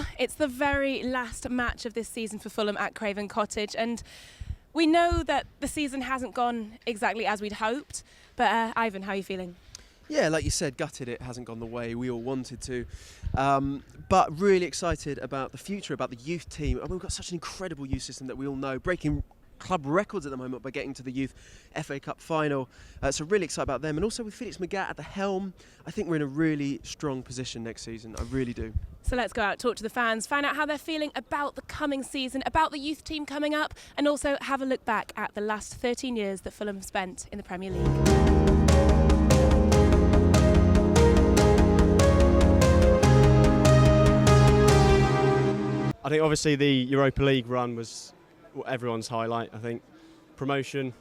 Well, it's the very last match of this season for Fulham at Craven Cottage, and we know that the season hasn't gone exactly as we'd hoped, but Ivan, how are you feeling? Yeah, like you said, gutted it hasn't gone the way we all wanted to, but really excited about the future, about the youth team. I mean, we've got such an incredible youth system that we all know, breaking club records at the moment by getting to the Youth FA Cup final, so really excited about them, and also with Felix Magath at the helm, I think we're in a really strong position next season. I really do. So let's go out, talk to the fans, find out how they're feeling about the coming season, about the youth team coming up, and also have a look back at the last 13 years that Fulham spent in the Premier League. I think obviously the Europa League run was everyone's highlight. I think promotion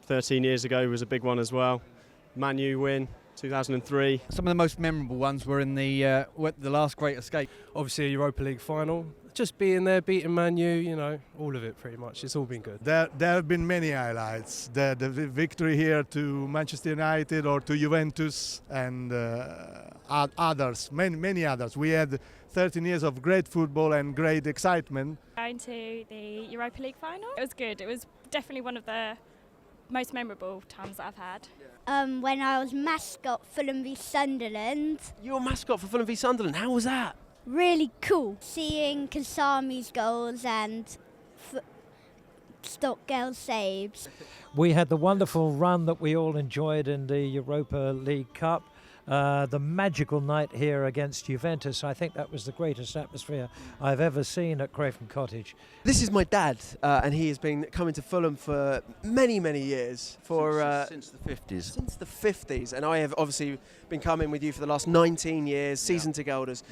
13 years ago was a big one as well. Man U win 2003. Some of the most memorable ones were in the last Great Escape. Obviously a Europa League final, just being there, beating Man U, you know, all of it pretty much. It's all been good. There have been many highlights. The victory here to Manchester United or to Juventus and others, many others. We had 13 years of great football and great excitement. Going to the Europa League final, it was good. It was definitely one of the most memorable times that I've had. When I was mascot Fulham v Sunderland. You were mascot for Fulham v Sunderland. How was that? Really cool. Seeing Kasami's goals and Stockdale's saves. We had the wonderful run that we all enjoyed in the Europa League Cup. The magical night here against Juventus. I think that was the greatest atmosphere I've ever seen at Craven Cottage. This is my dad, and he has been coming to Fulham for many years. Since the 50s. Since the 50s, and I have obviously been coming with you for the last 19 years, season ticket holders.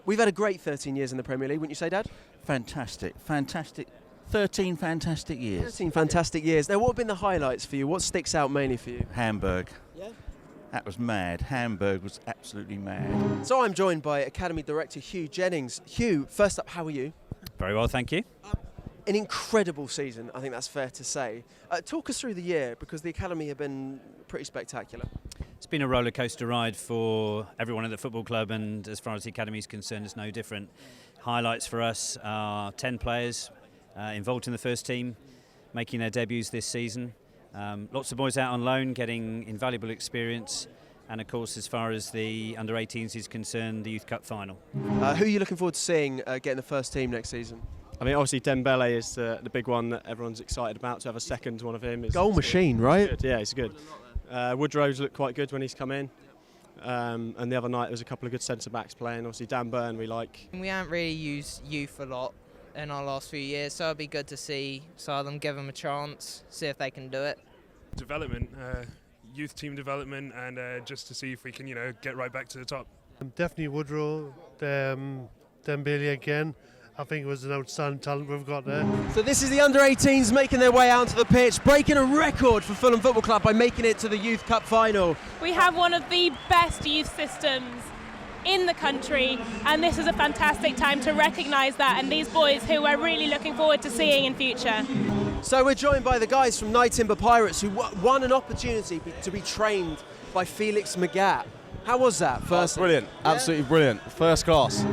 We've had a great 13 years in the Premier League, wouldn't you say, Dad? Fantastic. 13 fantastic years. 13 fantastic years. Now, what have been the highlights for you? What sticks out mainly for you? Hamburg. Yeah. That was mad. Hamburg was absolutely mad. So I'm joined by Academy Director Hugh Jennings. Hugh, first up, how are you? Very well, thank you. An incredible season, I think that's fair to say. Talk us through the year, because the Academy have been pretty spectacular. It's been a roller coaster ride for everyone at the football club, and as far as the Academy is concerned, it's no different. Highlights for us are 10 players involved in the first team, making their debuts this season. Lots of boys out on loan, getting invaluable experience, and of course, as far as the under-18s is concerned, the Youth Cup final. Who are you looking forward to seeing getting the first team next season? I mean, obviously Dembele is the big one that everyone's excited about. To have a second one of him is goal machine, right? Good. Yeah, he's good. Woodrow's looked quite good when he's come in, and the other night there was a couple of good centre backs playing. Obviously Dan Burn we like. We haven't really used youth a lot in our last few years, so it'd be good to see them, give them a chance, see if they can do it. Development, youth team development, and just to see if we can, get right back to the top. Definitely Woodrow, Dembele again. I think it was an outstanding talent we've got there. So this is the under-18s making their way out onto the pitch, breaking a record for Fulham Football Club by making it to the Youth Cup final. We have one of the best youth systems in the country, and this is a fantastic time to recognise that, and these boys who we're really looking forward to seeing in future. So we're joined by the guys from Night Timber Pirates who won an opportunity to be trained by Felix Magath. How was that, firstly? Brilliant, absolutely brilliant, first class.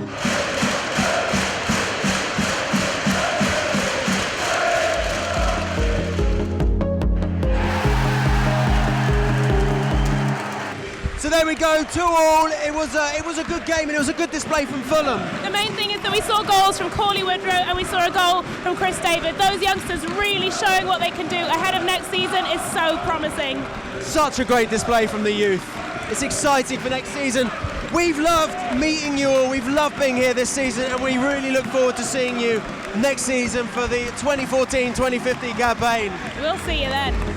So there we go, 2-2. It was a good game, and it was a good display from Fulham. The main thing is that we saw goals from Corley Woodrow and we saw a goal from Chris David. Those youngsters really showing what they can do ahead of next season is so promising. Such a great display from the youth. It's exciting for next season. We've loved meeting you all. We've loved being here this season, and we really look forward to seeing you next season for the 2014-2015 campaign. We'll see you then.